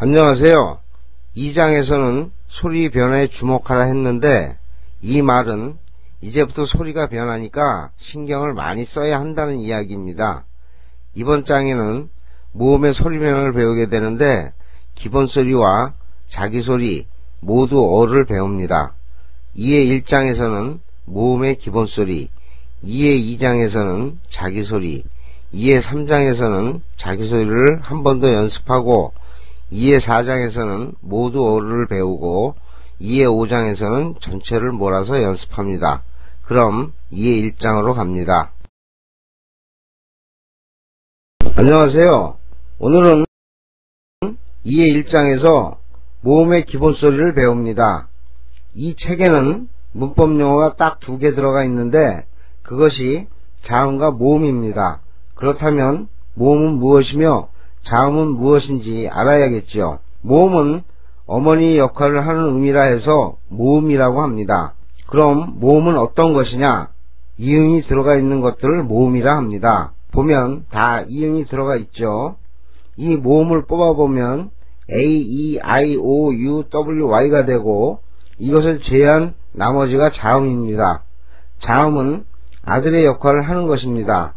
안녕하세요. 2장에서는 소리 변화에 주목하라 했는데 이 말은 이제부터 소리가 변하니까 신경을 많이 써야 한다는 이야기입니다. 이번 장에는 모음의 소리 변화를 배우게 되는데 기본 소리와 자기 소리 모두 어를 배웁니다. 이에 1장에서는 모음의 기본 소리, 이에 2장에서는 자기 소리, 이에 3장에서는 자기 소리를 한 번 더 연습하고 이에 4장에서는 모두 어를 배우고 이에 5장에서는 전체를 몰아서 연습합니다. 그럼 이에 1장으로 갑니다. 안녕하세요. 오늘은 이에 1장에서 모음의 기본 소리를 배웁니다. 이 책에는 문법 용어가 딱 2개 들어가 있는데 그것이 자음과 모음입니다. 그렇다면 모음은 무엇이며 자음은 무엇인지 알아야겠지요. 모음은 어머니 역할을 하는 의미라 해서 모음이라고 합니다. 그럼 모음은 어떤 것이냐? 이응이 들어가 있는 것들을 모음이라 합니다. 보면 다 이응이 들어가 있죠. 이 모음을 뽑아보면 A, E, I, O, U, W, Y가 되고 이것을 제외한 나머지가 자음입니다. 자음은 아들의 역할을 하는 것입니다.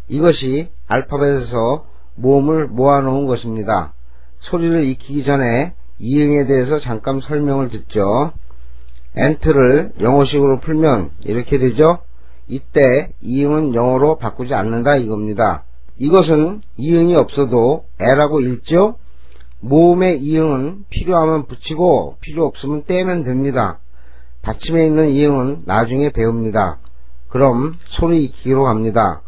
이것이 알파벳에서 모음을 모아놓은 것입니다. 소리를 익히기 전에 이응에 대해서 잠깐 설명을 듣죠. ant를 영어식으로 풀면 이렇게 되죠. 이때 이응은 영어로 바꾸지 않는다 이겁니다. 이것은 이응이 없어도 에라고 읽죠. 모음의 이응은 필요하면 붙이고 필요 없으면 떼면 됩니다. 받침에 있는 이응은 나중에 배웁니다. 그럼 소리 익히기로 갑니다.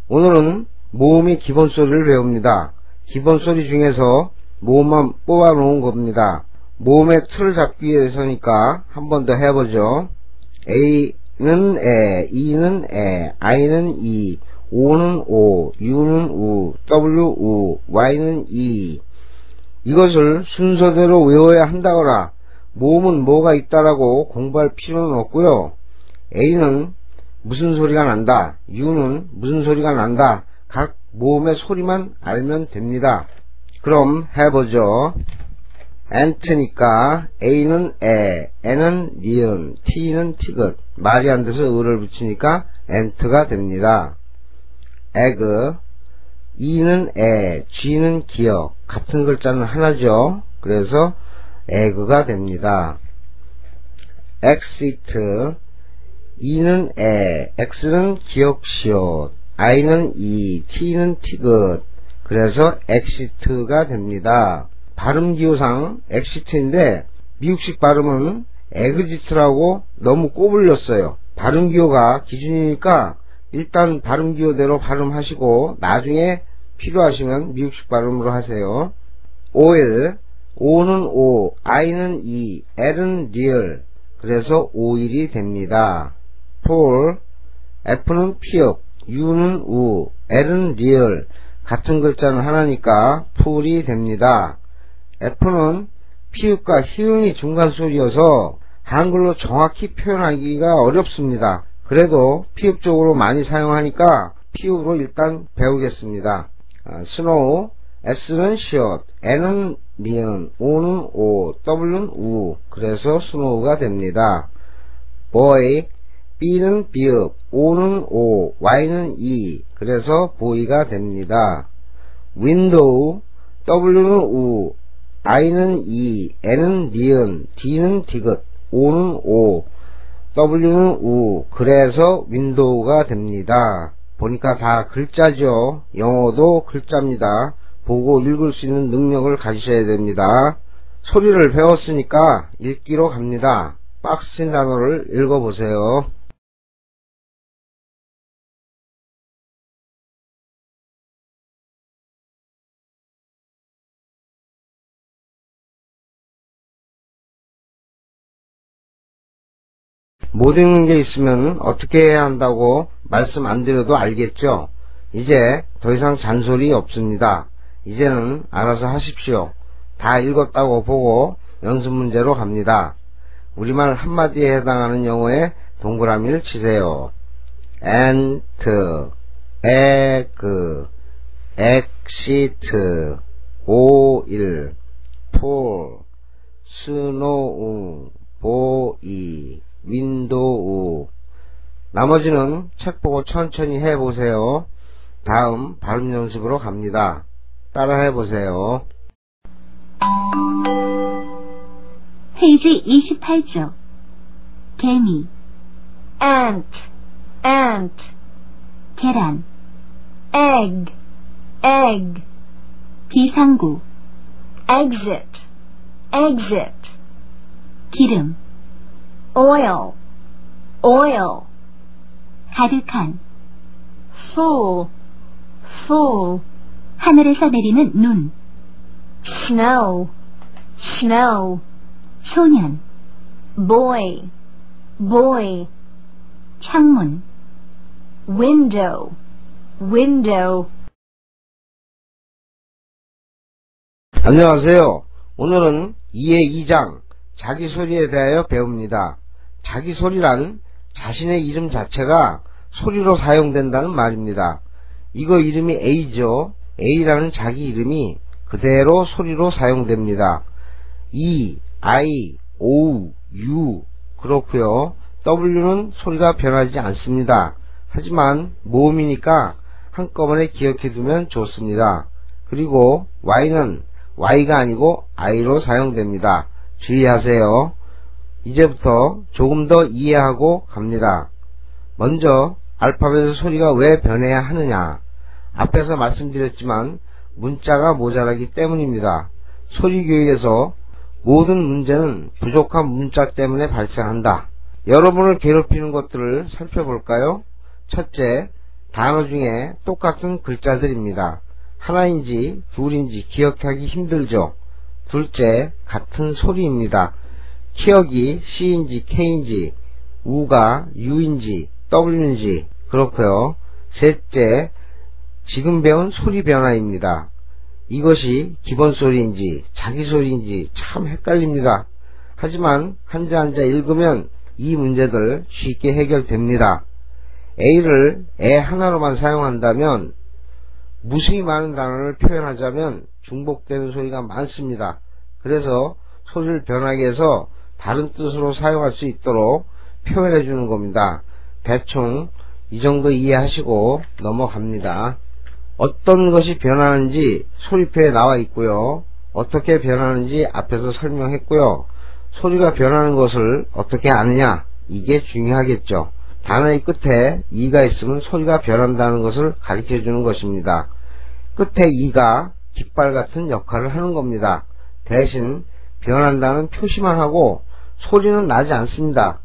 오늘은 모음의 기본 소리를 배웁니다. 기본 소리 중에서 모음만 뽑아 놓은 겁니다. 모음의 틀을 잡기 위해서니까 한 번 더 해보죠. A는 에, E는 에, I는 이, O는 오, U는 우, W 우, Y는 이. 이것을 순서대로 외워야 한다거나 모음은 뭐가 있다라고 공부할 필요는 없고요. A는 무슨 소리가 난다, U는 무슨 소리가 난다, 각 모음의 소리만 알면 됩니다. 그럼 해보죠. ant니까 A는 에, N은 니은, T는 티귿, 말이 안 돼서 을을 붙이니까 ant가 됩니다. egg, E는 에, G는 기억, 같은 글자는 하나죠. 그래서 egg가 됩니다. exit, E는 에, X는 기억시옷, I는 이, T는 티귿, 그래서 exit가 됩니다. 발음기호상 exit인데 미국식 발음은 exit라고 너무 꼬불렸어요. 발음기호가 기준이니까 일단 발음기호대로 발음하시고 나중에 필요하시면 미국식 발음으로 하세요. oil, o는 o, i는 이, l은 리얼, 그래서 오일이 됩니다. 폴, f는 피읍, u는 우, l은 리얼, 같은 글자는 하나니까 폴이 됩니다. f는 피읍과 희응이 중간 소리여서 한글로 정확히 표현하기가 어렵습니다. 그래도 피읍적으로 많이 사용하니까 피읍으로 일단 배우겠습니다. 스노우, s는 시옷, n은 니은, o는 오, w는 우, 그래서 스노우가 됩니다. boy, b는 비읍, o는 오, y는 이, 그래서 보이가 됩니다. window, w는 우, i는 이, n은 니은, d는 디귿, o는 오, w는 우, 그래서 윈도우가 됩니다. 보니까 다 글자죠. 영어도 글자입니다. 보고 읽을 수 있는 능력을 가지셔야 됩니다. 소리를 배웠으니까 읽기로 갑니다. 박스인 단어를 읽어보세요. 못 읽는 게 있으면 어떻게 해야 한다고 말씀 안 드려도 알겠죠? 이제 더 이상 잔소리 없습니다. 이제는 알아서 하십시오. 다 읽었다고 보고 연습 문제로 갑니다. 우리말 한마디에 해당하는 영어에 동그라미를 치세요. ant, egg, exit, oil, 톨, 스노우, 보이, 윈도우. 나머지는 책 보고 천천히 해보세요. 다음 발음 연습으로 갑니다. 따라 해보세요. 페이지 28쪽. 개미, ant, ant, 계란, egg, egg, 비상구, exit, exit, 기름, oil, oil, 가득한, full, full, 하늘에서 내리는 눈, snow, snow, 소년, boy, boy, 창문, window, window. 안녕하세요. 오늘은 2의 2장 자기소리에 대하여 배웁니다. 자기소리란 자신의 이름 자체가 소리로 사용된다는 말입니다. 이거 이름이 A죠. A라는 자기 이름이 그대로 소리로 사용됩니다. E, I, O, U 그렇고요. W는 소리가 변하지 않습니다. 하지만 모음이니까 한꺼번에 기억해두면 좋습니다. 그리고 Y는 Y가 아니고 I로 사용됩니다. 주의하세요. 이제부터 조금 더 이해하고 갑니다. 먼저 알파벳의 소리가 왜 변해야 하느냐. 앞에서 말씀드렸지만 문자가 모자라기 때문입니다. 소리교육에서 모든 문제는 부족한 문자 때문에 발생한다. 여러분을 괴롭히는 것들을 살펴볼까요? 첫째, 단어 중에 똑같은 글자들입니다. 하나인지 둘인지 기억하기 힘들죠. 둘째, 같은 소리입니다. 기억이 C인지 K인지, U가 U인지 W인지 그렇고요. 셋째, 지금 배운 소리 변화입니다. 이것이 기본 소리인지 자기 소리인지 참 헷갈립니다. 하지만 한자 한자 읽으면 이 문제들 쉽게 해결됩니다. A를 애 하나로만 사용한다면 무수히 많은 단어를 표현하자면 중복되는 소리가 많습니다. 그래서 소리를 변하게 해서 다른 뜻으로 사용할 수 있도록 표현해 주는 겁니다. 대충 이 정도 이해하시고 넘어갑니다. 어떤 것이 변하는지 소리표에 나와 있고요. 어떻게 변하는지 앞에서 설명했고요. 소리가 변하는 것을 어떻게 아느냐, 이게 중요하겠죠. 단어의 끝에 이가 있으면 소리가 변한다는 것을 가르쳐 주는 것입니다. 끝에 이가 깃발 같은 역할을 하는 겁니다. 대신 변한다는 표시만 하고 소리는 나지 않습니다.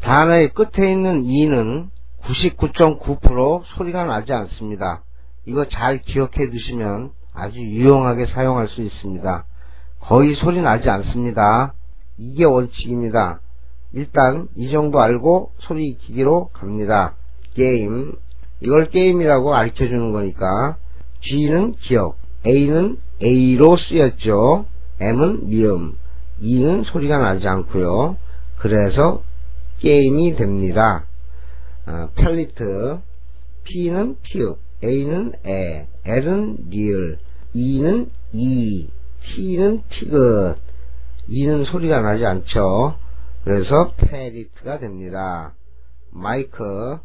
단어의 끝에 있는 이는 99.9% 소리가 나지 않습니다. 이거 잘 기억해 두시면 아주 유용하게 사용할 수 있습니다. 거의 소리 나지 않습니다. 이게 원칙입니다. 일단 이 정도 알고 소리 익히기로 갑니다. 게임, 이걸 게임이라고 가르쳐 주는 거니까 G는 기억, A는 A로 쓰였죠. M은 미음, E는 소리가 나지 않고요. 그래서 게임이 됩니다. 팔리트, P는 피읍, A는 에, L은 리을, E는 이, T는 티긋, E는 소리가 나지 않죠. 그래서 페리트가 됩니다. 마이크,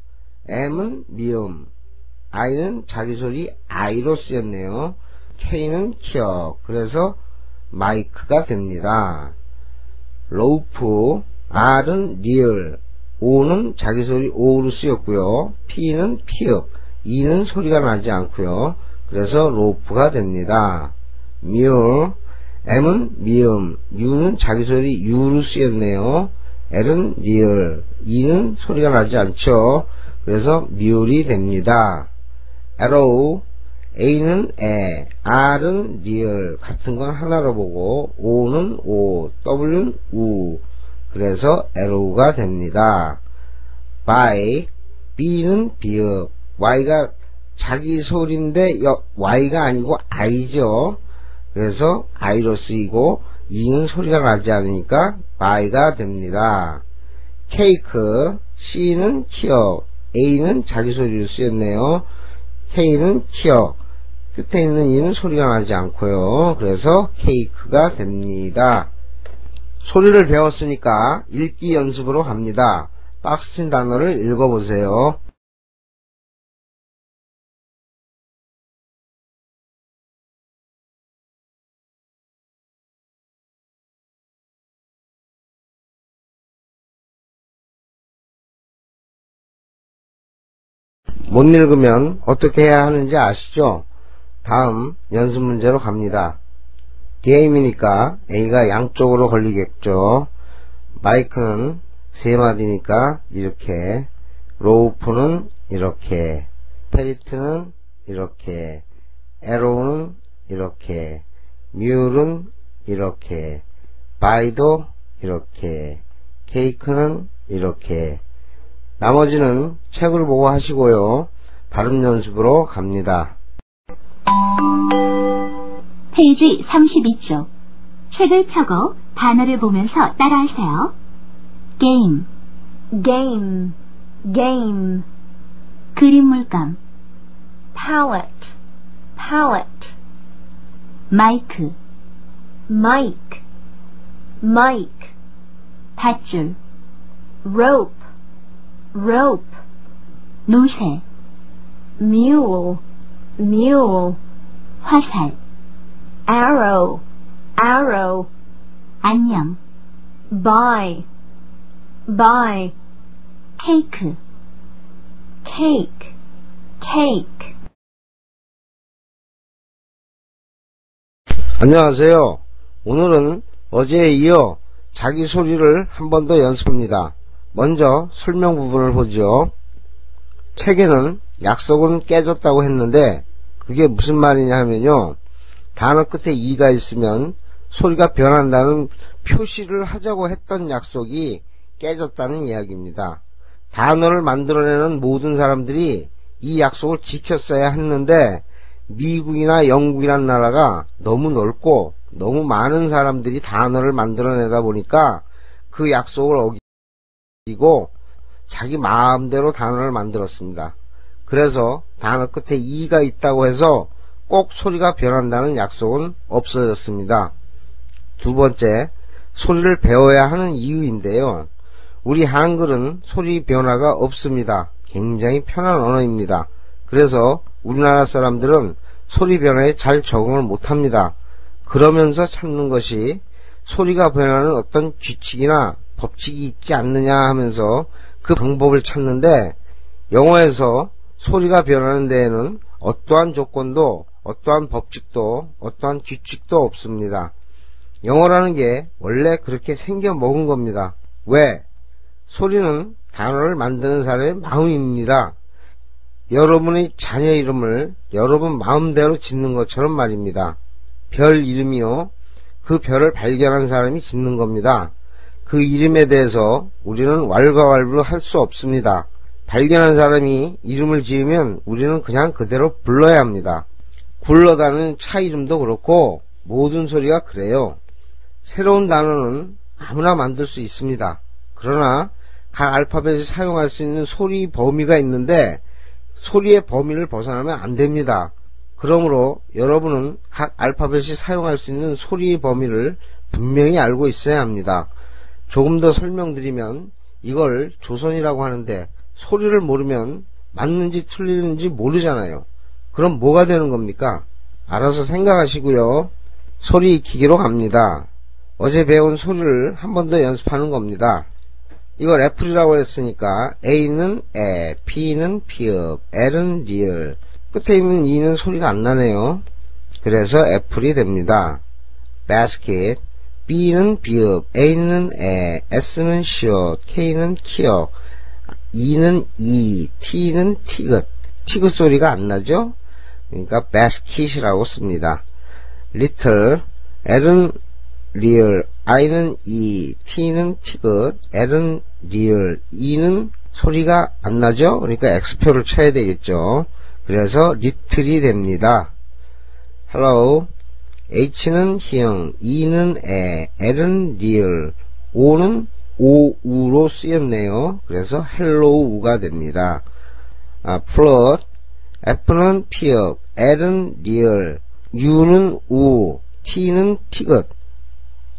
M은 미음, I는 자기소리 I로 쓰였네요. K는 키역, 그래서 마이크가 됩니다. 로프, R은 리을, O는 자기소리 O로 쓰였고요. P는 피읍, E는 소리가 나지 않고요. 그래서 로프가 됩니다. 뮬, M은 미음, U는 자기소리 U로 쓰였네요. L은 리을, E는 소리가 나지 않죠. 그래서 뮬이 됩니다. arrow, A는 에, R은 리을, 같은 건 하나로 보고 O는 O, W는 우, 그래서 arrow가 됩니다. by, B는 비읍, Y가 자기 소리인데 Y가 아니고 I죠. 그래서 I로 쓰이고 E는 소리가 나지 않으니까 by가 됩니다. 케이크, C는 키역, A는 자기 소리로 쓰였네요. K는 키역, 끝에 있는 이는 소리가 나지 않고요. 그래서 케이크가 됩니다. 소리를 배웠으니까 읽기 연습으로 갑니다. 박스 친 단어를 읽어보세요. 못 읽으면 어떻게 해야 하는지 아시죠? 다음 연습 문제로 갑니다. 게임이니까 A가 양쪽으로 걸리겠죠. 마이크는 세 마디니까 이렇게, 로우프는 이렇게, 페리트는 이렇게, 에로우는 이렇게, 뮬은 이렇게, 바이도 이렇게, 케이크는 이렇게. 나머지는 책을 보고 하시고요. 발음 연습으로 갑니다. 페이지 32쪽. 책을 펴고 단어를 보면서 따라하세요. 게임, game, game, 그림 물감, palette, palette, 마이크, mic, mic, 밧줄, rope, rope, 노새, mule, mule, 화살, arrow, arrow, 안녕, buy, buy, 케이크, cake, cake. 안녕하세요. 오늘은 어제에 이어 자기 소리를 한 번 더 연습합니다. 먼저 설명 부분을 보죠. 책에는 약속은 깨졌다고 했는데 그게 무슨 말이냐 하면요, 단어 끝에 이가 있으면 소리가 변한다는 표시를 하자고 했던 약속이 깨졌다는 이야기입니다. 단어를 만들어내는 모든 사람들이 이 약속을 지켰어야 했는데 미국이나 영국이란 나라가 너무 넓고 너무 많은 사람들이 단어를 만들어내다 보니까 그 약속을 어기고 자기 마음대로 단어를 만들었습니다. 그래서 단어 끝에 이가 있다고 해서 꼭 소리가 변한다는 약속은 없어졌습니다. 두 번째, 소리를 배워야 하는 이유인데요. 우리 한글은 소리 변화가 없습니다. 굉장히 편한 언어입니다. 그래서 우리나라 사람들은 소리 변화에 잘 적응을 못합니다. 그러면서 찾는 것이 소리가 변하는 어떤 규칙이나 법칙이 있지 않느냐 하면서 그 방법을 찾는데, 영어에서 소리가 변하는 데에는 어떠한 조건도 어떠한 법칙도 어떠한 규칙도 없습니다. 영어라는 게 원래 그렇게 생겨 먹은 겁니다. 왜? 소리는 단어를 만드는 사람의 마음입니다. 여러분의 자녀 이름을 여러분 마음대로 짓는 것처럼 말입니다. 별 이름이요, 그 별을 발견한 사람이 짓는 겁니다. 그 이름에 대해서 우리는 왈가왈부 할 수 없습니다. 발견한 사람이 이름을 지으면 우리는 그냥 그대로 불러야 합니다. 굴러다니는 차 이름도 그렇고 모든 소리가 그래요. 새로운 단어는 아무나 만들 수 있습니다. 그러나 각 알파벳이 사용할 수 있는 소리 범위가 있는데 소리의 범위를 벗어나면 안 됩니다. 그러므로 여러분은 각 알파벳이 사용할 수 있는 소리의 범위를 분명히 알고 있어야 합니다. 조금 더 설명드리면, 이걸 조선이라고 하는데 소리를 모르면 맞는지 틀리는지 모르잖아요. 그럼 뭐가 되는 겁니까? 알아서 생각하시고요. 소리 익히기로 갑니다. 어제 배운 소리를 한 번 더 연습하는 겁니다. 이걸 애플이라고 했으니까 A는 에, P는 피읍, L은 리을, 끝에 있는 E는 소리가 안 나네요. 그래서 애플이 됩니다. basket, B는 비읍, A는 에, S는 시옷, K는 키역, E는 이, T는 티귿. 티귿 소리가 안 나죠? 그러니까 basket이라고 씁니다. little, L은 리을, I는 이, T는 티귿, L은 리을, E는 소리가 안 나죠? 그러니까 X표를 쳐야 되겠죠. 그래서 little이 됩니다. hello, H는 희영, E는 에, L은 리을, O는 오우로 쓰였네요. 그래서 hello우가 됩니다. float, F는 피읍, L은 리을, U는 우, T는 티귿.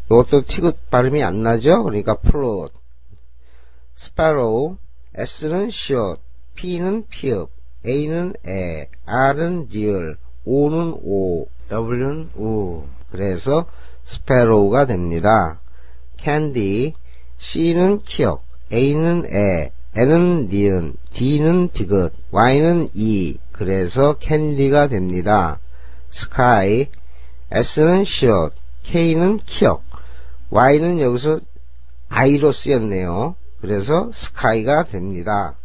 이것도 티귿 발음이 안 나죠? 그러니까 플롯. sparrow, S는 short, P는 피읍, A는 에, R은 리을, O는 오, W는 우. 그래서 sparrow가 됩니다. candy, C는 키역, A는 에, N은 니은, D는 디귿, Y는 이. 그래서 candy가 됩니다. sky, S는 short, K는 키역, Y는 여기서 I로 쓰였네요. 그래서 sky가 됩니다.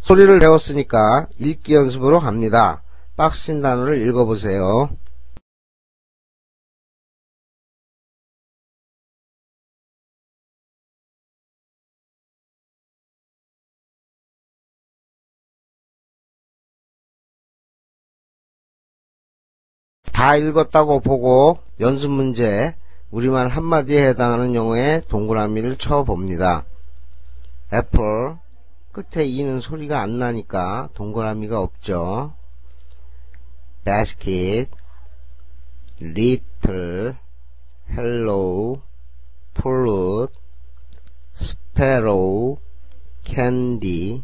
소리를 배웠으니까 읽기 연습으로 갑니다. 박스인 단어를 읽어보세요. 다 읽었다고 보고 연습 문제 우리말 한마디에 해당하는 용어의 동그라미를 쳐봅니다. 애플, 끝에 이는 소리가 안 나니까 동그라미가 없죠. basket, little, hello, fruit, sparrow, candy,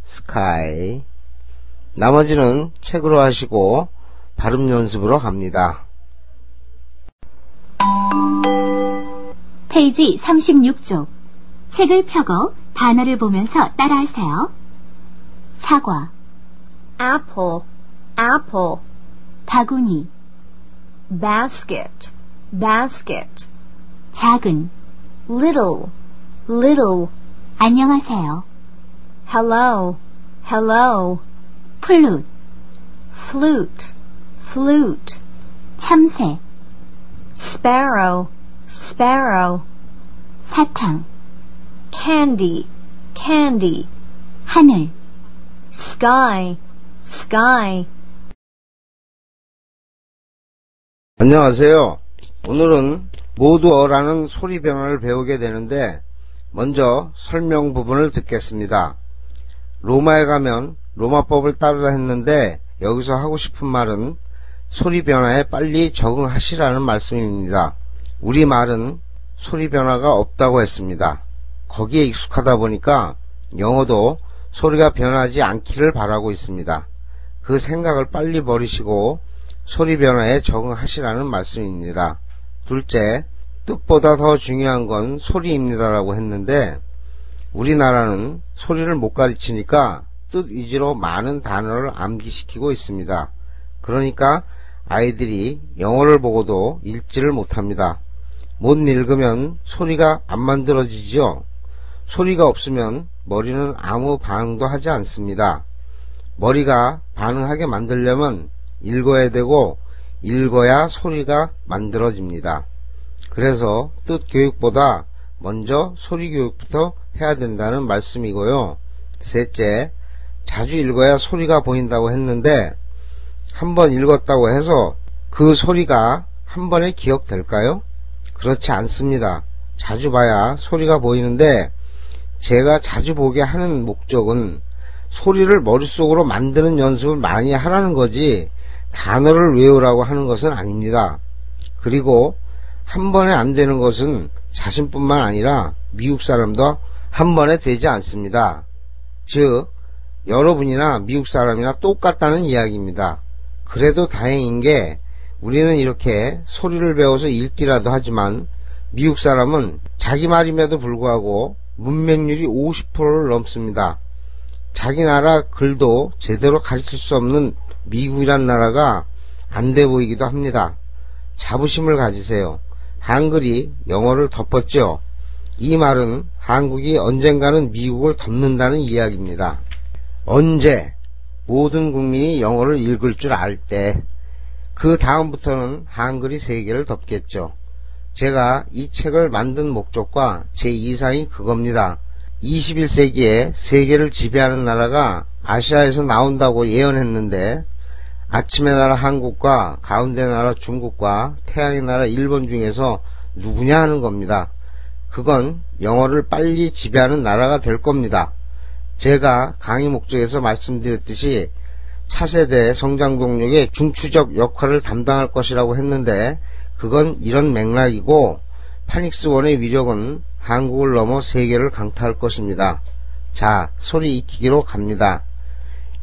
sky. 나머지는 책으로 하시고 발음 연습으로 갑니다. 페이지 36쪽. 책을 펴고 단어를 보면서 따라하세요. 사과, apple, apple, 바구니, basket, basket, 작은, little, little, 안녕하세요. hello, hello, 플룻, flute, flute, 참새, sparrow, sparrow, 사탕, candy, candy, 하늘, sky, sky. 안녕하세요. 오늘은 모두어라는 소리 변화를 배우게 되는데 먼저 설명 부분을 듣겠습니다. 로마에 가면 로마법을 따르라 했는데 여기서 하고 싶은 말은 소리 변화에 빨리 적응하시라는 말씀입니다. 우리말은 소리 변화가 없다고 했습니다. 거기에 익숙하다 보니까 영어도 소리가 변하지 않기를 바라고 있습니다. 그 생각을 빨리 버리시고 소리 변화에 적응하시라는 말씀입니다. 둘째, 뜻보다 더 중요한 건 소리입니다라고 했는데 우리나라는 소리를 못 가르치니까 뜻 위주로 많은 단어를 암기시키고 있습니다. 그러니까 아이들이 영어를 보고도 읽지를 못합니다. 못 읽으면 소리가 안 만들어지죠. 소리가 없으면 머리는 아무 반응도 하지 않습니다. 머리가 반응하게 만들려면 읽어야 되고 읽어야 소리가 만들어집니다. 그래서 뜻 교육보다 먼저 소리 교육부터 해야 된다는 말씀이고요. 셋째, 자주 읽어야 소리가 보인다고 했는데 한번 읽었다고 해서 그 소리가 한 번에 기억될까요? 그렇지 않습니다. 자주 봐야 소리가 보이는데 제가 자주 보게 하는 목적은 소리를 머릿속으로 만드는 연습을 많이 하라는 거지 단어를 외우라고 하는 것은 아닙니다. 그리고 한 번에 안 되는 것은 자신뿐만 아니라 미국 사람도 한 번에 되지 않습니다. 즉 여러분이나 미국 사람이나 똑같다는 이야기입니다. 그래도 다행인 게 우리는 이렇게 소리를 배워서 읽기라도 하지만 미국 사람은 자기 말임에도 불구하고 문맹률이 50%를 넘습니다. 자기 나라 글도 제대로 가르칠 수 없는 미국이란 나라가 안 돼 보이기도 합니다. 자부심을 가지세요. 한글이 영어를 덮었죠. 이 말은 한국이 언젠가는 미국을 덮는다는 이야기입니다. 언제 모든 국민이 영어를 읽을 줄 알 때 그 다음부터는 한글이 세계를 덮겠죠. 제가 이 책을 만든 목적과 제 이상이 그겁니다. 21세기에 세계를 지배하는 나라가 아시아에서 나온다고 예언했는데 아침의 나라 한국과 가운데 나라 중국과 태양의 나라 일본 중에서 누구냐 하는 겁니다. 그건 영어를 빨리 지배하는 나라가 될 겁니다. 제가 강의 목적에서 말씀드렸듯이 차세대 성장 동력의 중추적 역할을 담당할 것이라고 했는데 그건 이런 맥락이고 파닉스1의 위력은 한국을 넘어 세계를 강타할 것입니다. 자, 소리 익히기로 갑니다.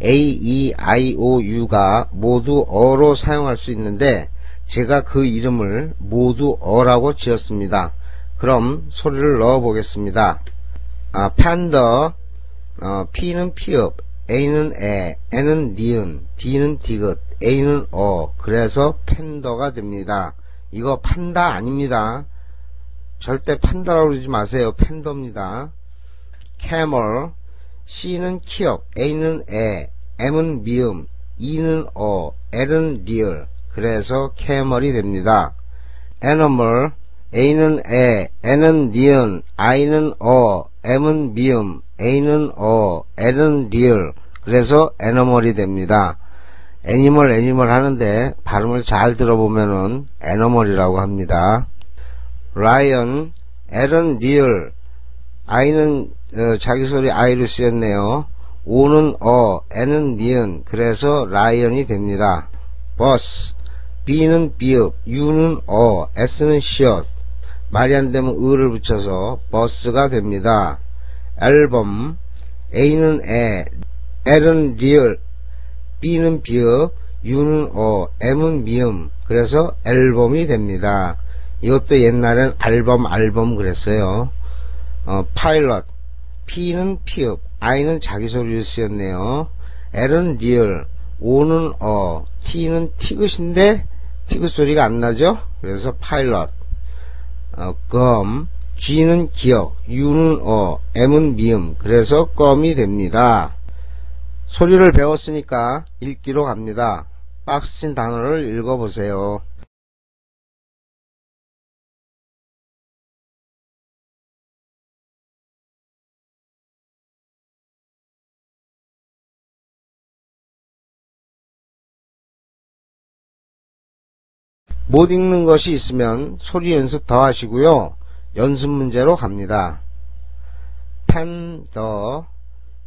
A, E, I, O, U가 모두 어로 사용할 수 있는데 제가 그 이름을 모두 어라고 지었습니다. 그럼 소리를 넣어 보겠습니다. 판더, P는 피읍, A는 에, N은 니은, D는 디귿, A는 어, 그래서 팬더가 됩니다. 이거 판다 아닙니다. 절대 판다라고 그러지 마세요. 팬더입니다. camel, C는 키역, A는 에, M은 미음, E는 어, L은 리을, 그래서 camel이 됩니다. animal, A는 에, N은 니은, I는 어, M은 미음, A는 어, L은 리을, 그래서 animal이 됩니다. 애니멀 하는데 발음을 잘 들어보면은 애너멀이라고 합니다. 라이언, L은 리을, I는 자기 소리 I로 쓰였네요. O는 어, N은 니은, 그래서 라이언이 됩니다. 버스, B는 비읍, U는 어, S는 시옷, 말이 안 되면 을을 붙여서 버스가 됩니다. 앨범, A는 에, L은 리을, B는 비읍, U는 어, M은 미음, 그래서 앨범이 됩니다. 이것도 옛날엔 알범 그랬어요. 파일럿, P는 피읍, I는 자기 소리를 쓰였네요. L은 리을, O는 어, T는 티귿인데 티귿 소리가 안 나죠? 그래서 파일럿. G는 기역, U는 어, M은 미음, 그래서 껌이 됩니다. 소리를 배웠으니까 읽기로 갑니다. 박스 친 단어를 읽어보세요. 못 읽는 것이 있으면 소리 연습 더 하시고요. 연습 문제로 갑니다. 팬더,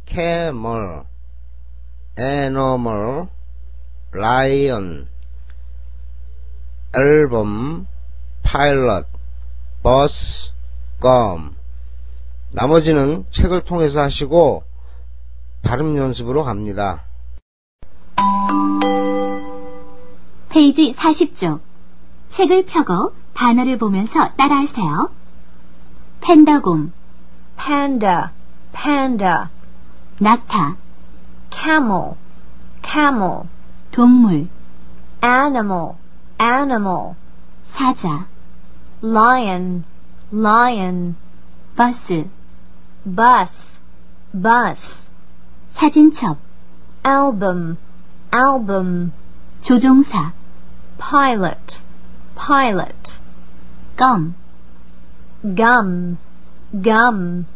camel, animal, lion, album, pilot, bus, gum. 나머지는 책을 통해서 하시고 발음 연습으로 갑니다. 페이지 40쪽. 책을 펴고 단어를 보면서 따라하세요. 팬더곰, panda, panda, 낙타, camel, camel, 동물, animal, animal, 사자, lion, lion, 버스, bus, bus, 사진첩, album, album, 조종사, pilot, pilot, 껌, gum, gum.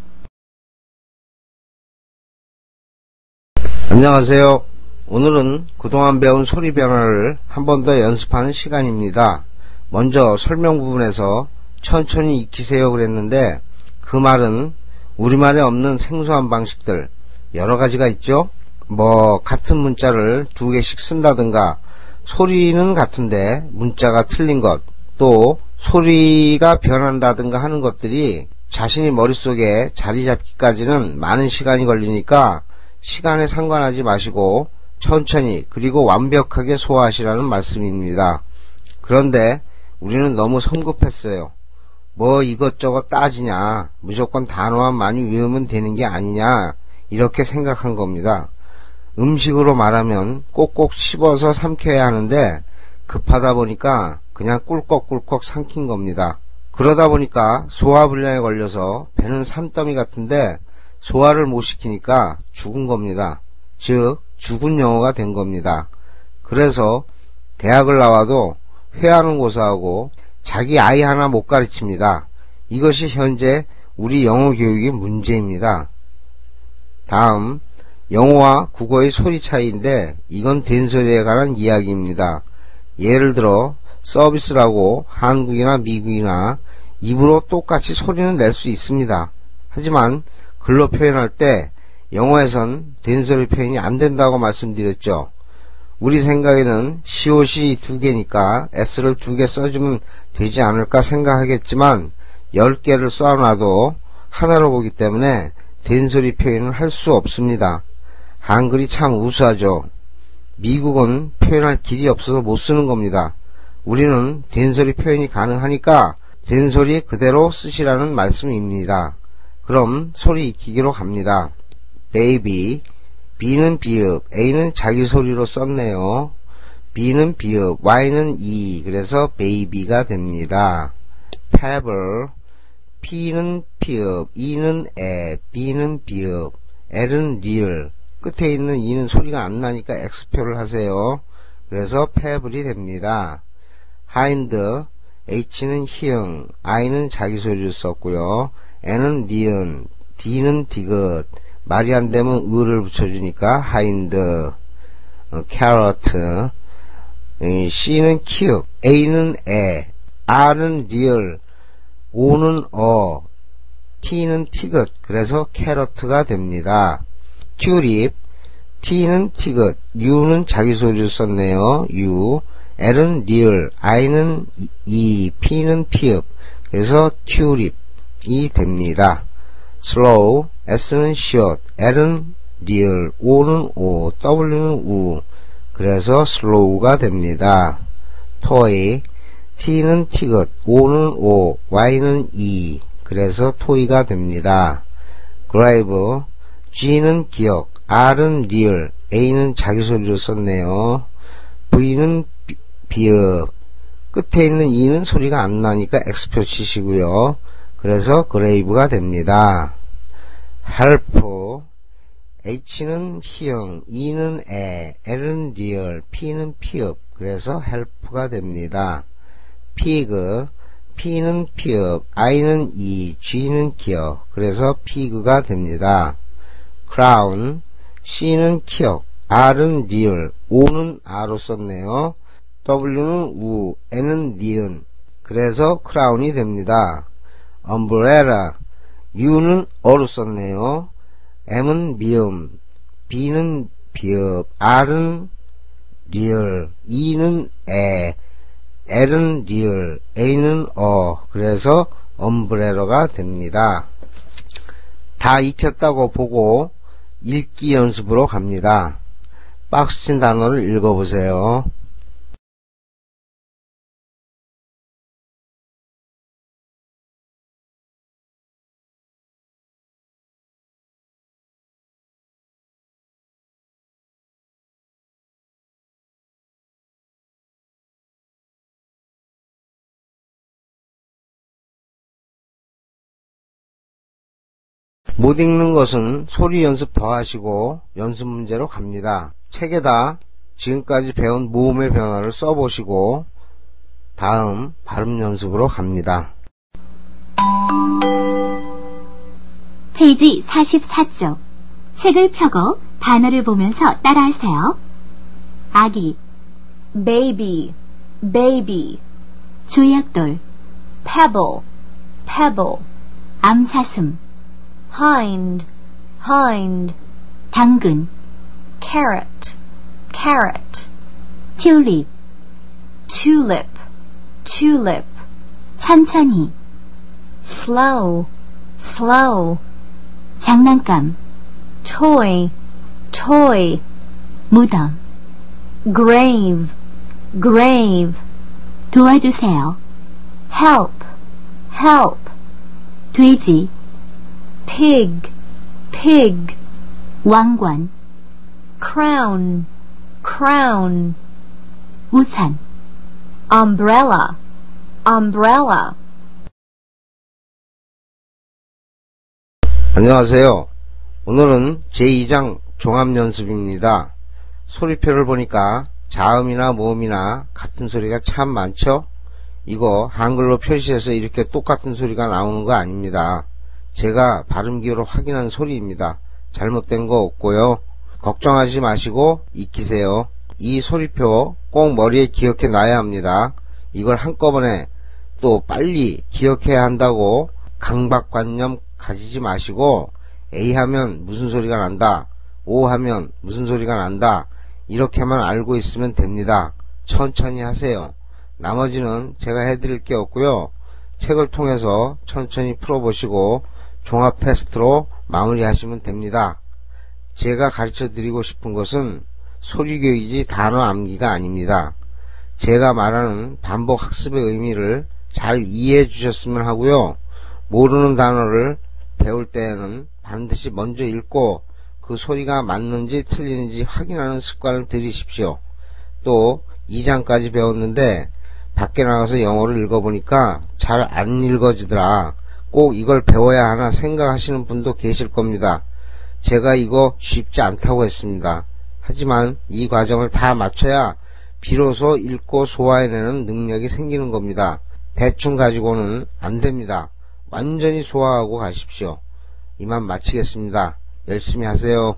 안녕하세요. 오늘은 그동안 배운 소리 변화를 한 번 더 연습하는 시간입니다. 먼저 설명 부분에서 천천히 익히세요 그랬는데 그 말은 우리말에 없는 생소한 방식들 여러 가지가 있죠. 같은 문자를 두 개씩 쓴다든가 소리는 같은데 문자가 틀린 것, 또 소리가 변한다든가 하는 것들이 자신이 머릿속에 자리 잡기까지는 많은 시간이 걸리니까 시간에 상관하지 마시고 천천히 그리고 완벽하게 소화하시라는 말씀입니다. 그런데 우리는 너무 성급했어요. 이것저것 따지냐, 무조건 단어만 많이 외우면 되는 게 아니냐, 이렇게 생각한 겁니다. 음식으로 말하면 꼭꼭 씹어서 삼켜야 하는데 급하다 보니까 그냥 꿀꺽꿀꺽 삼킨 겁니다. 그러다 보니까 소화불량에 걸려서 배는 산더미 같은데 소화를 못 시키니까 죽은 겁니다. 즉 죽은 영어가 된 겁니다. 그래서 대학을 나와도 회화는 고사하고 자기 아이 하나 못 가르칩니다. 이것이 현재 우리 영어 교육의 문제입니다. 다음, 영어와 국어의 소리 차이인데 이건 된소리에 관한 이야기입니다. 예를 들어 서비스라고 한국이나 미국이나 입으로 똑같이 소리는 낼 수 있습니다. 하지만 글로 표현할 때 영어에선 된소리 표현이 안 된다고 말씀드렸죠. 우리 생각에는 COC 2개니까 S를 2개 써주면 되지 않을까 생각하겠지만 10개를 써놔도 하나로 보기 때문에 된소리 표현을 할 수 없습니다. 한글이 참 우수하죠. 미국은 표현할 길이 없어서 못 쓰는 겁니다. 우리는 된소리 표현이 가능하니까 된소리 그대로 쓰시라는 말씀입니다. 그럼 소리 익히기로 갑니다. baby, B는 비읍, A는 자기 소리로 썼네요. B는 비읍, Y는 E, 그래서 baby가 됩니다. pebble, P는 피읍, E는 에, B는 비읍, L은 리을, 끝에 있는 E는 소리가 안 나니까 X표를 하세요. 그래서 pebble이 됩니다. hind, H는 희응, I는 자기 소리를 썼고요. N은 니은, D는 디귿, 말이 안 되면 을을 붙여주니까 hind, carrot, C는 키읔, A는 에, R은 리을, O는 T는 티귿, 그래서 캐러트가 됩니다. 튤립, T는 티귿, U는 자기 소리를 썼네요. U, L은 리을, I는 E, P는 피읍, 그래서 튤립이 됩니다. slow, S는 short, L은 리을, O는 O, W는 우, 그래서 slow가 됩니다. toy, T는 티귿, O는 O, Y는 E, 그래서 토이가 됩니다. grave, G는 기억, R은 리을, A는 자기 소리를 썼네요. V는 비읍, 끝에 있는 E는 소리가 안 나니까 X표 치시고요. 그래서 grave가 됩니다. help, H는 희응, E는 에, L은 리을, P는 피읍, 그래서 help가 됩니다. pig, P는 피읍, I는 E, G는 기억, 그래서 pig가 됩니다. crown, C는 키역, R은 리을, O는 R로 썼네요. W는 우, N은 니은, 그래서 crown이 됩니다. umbrella, U는 어로 썼네요. M은 미음, B는 비읍, R은 리을, E는 에, L은 리을, A는 그래서 umbrel라가 됩니다. 다 익혔다고 보고 읽기 연습으로 갑니다. 박스 친 단어를 읽어보세요. 못 읽는 것은 소리 연습 더 하시고 연습 문제로 갑니다. 책에다 지금까지 배운 모음의 변화를 써보시고 다음 발음 연습으로 갑니다. 페이지 44쪽. 책을 펴고 단어를 보면서 따라하세요. 아기, baby, baby, 조약돌, pebble, pebble, 암사슴, hind, hind, 당근, carrot, carrot, 튤립, tulip, tulip, 천천히, slow, slow, 장난감, toy, toy, 무덤, grave, grave, 도와주세요. help, help, 돼지, pig, pig, 왕관, crown, crown, 우산, umbrella, umbrella. 안녕하세요. 오늘은 제2장 종합연습입니다. 소리표를 보니까 자음이나 모음이나 같은 소리가 참 많죠? 이거 한글로 표시해서 이렇게 똑같은 소리가 나오는 거 아닙니다. 제가 발음기호로 확인한 소리입니다. 잘못된 거 없고요. 걱정하지 마시고 익히세요. 이 소리표 꼭 머리에 기억해 놔야 합니다. 이걸 한꺼번에 또 빨리 기억해야 한다고 강박관념 가지지 마시고 A 하면 무슨 소리가 난다, O 하면 무슨 소리가 난다, 이렇게만 알고 있으면 됩니다. 천천히 하세요. 나머지는 제가 해드릴 게 없고요. 책을 통해서 천천히 풀어보시고 종합 테스트로 마무리하시면 됩니다. 제가 가르쳐 드리고 싶은 것은 소리교육이지 단어 암기가 아닙니다. 제가 말하는 반복 학습의 의미를 잘 이해해 주셨으면 하고요. 모르는 단어를 배울 때에는 반드시 먼저 읽고 그 소리가 맞는지 틀리는지 확인하는 습관을 들이십시오. 또 2장까지 배웠는데 밖에 나가서 영어를 읽어보니까 잘 안 읽어지더라. 꼭 이걸 배워야 하나 생각하시는 분도 계실 겁니다. 제가 이거 쉽지 않다고 했습니다. 하지만 이 과정을 다 마쳐야 비로소 읽고 소화해내는 능력이 생기는 겁니다. 대충 가지고는 안 됩니다. 완전히 소화하고 가십시오. 이만 마치겠습니다. 열심히 하세요.